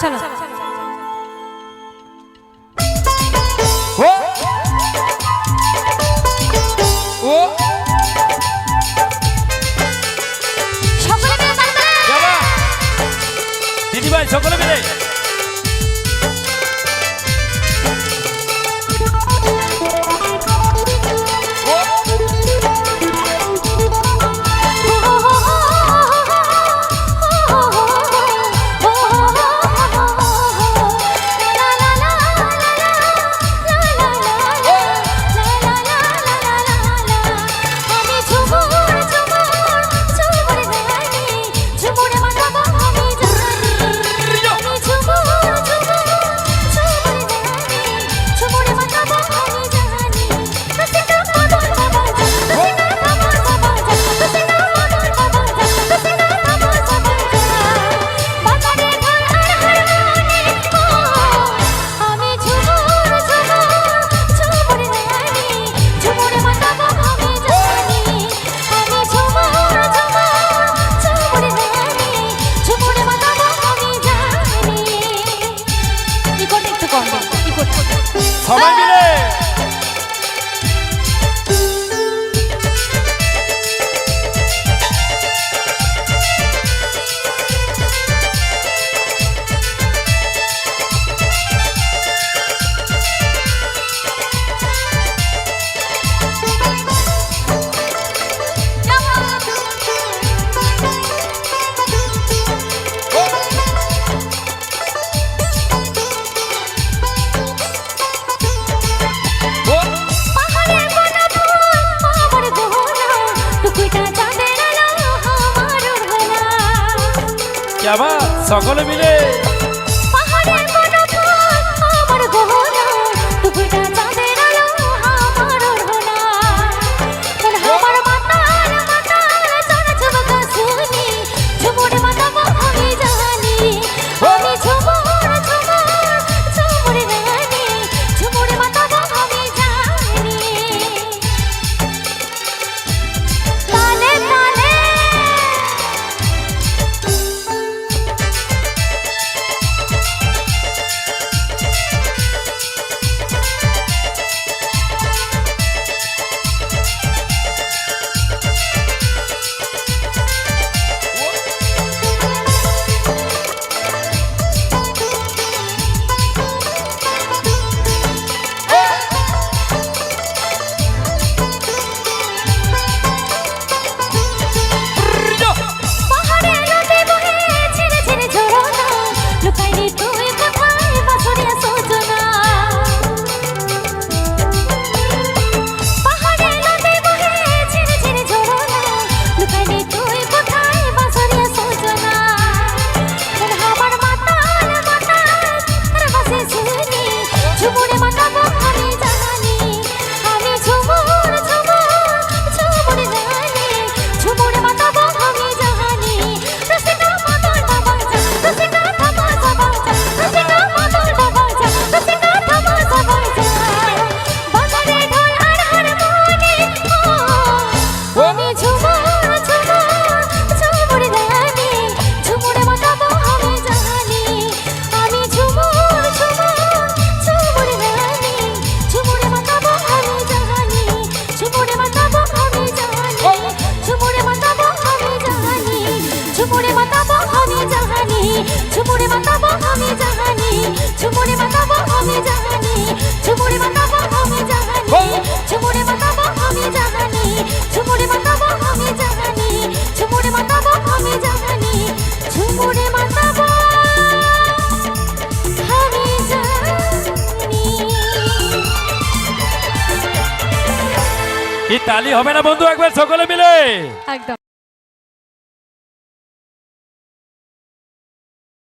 চলো ও সকলে মিলে গাইবে বাবা দিদি ভাই সকলে মিলে সবাই মিলে যাবা সকলে মিলে পাহাড়ের কোন ফুল আমার গহনা টুকুটা চাঁদের আলো আমার ওড়না কোন আমার মাতার চোরা চমকা শুনি ঝুমুর মাতাবো আমি জানি আমি ঝুমুর রানী ঝুমুর মাতাবো আমি জানি তালে তালে ঝুমুরে মাতাবো আমি জাহানি ঝুমুরে মাতাবো আমি জাহানি ঝুমুরে মাতাবো আমি জাহানি ঝুমুরে মাতাবো আমি জাহানি ঝুমুরে মাতাবো আমি জাহানি ঝুমুরে মাতাবো আমি জাহানি ঝুমুরে মাতাবো আমি জাহানি। এই তালি হবে না বন্ধু একবার সকলে মিলে একদম।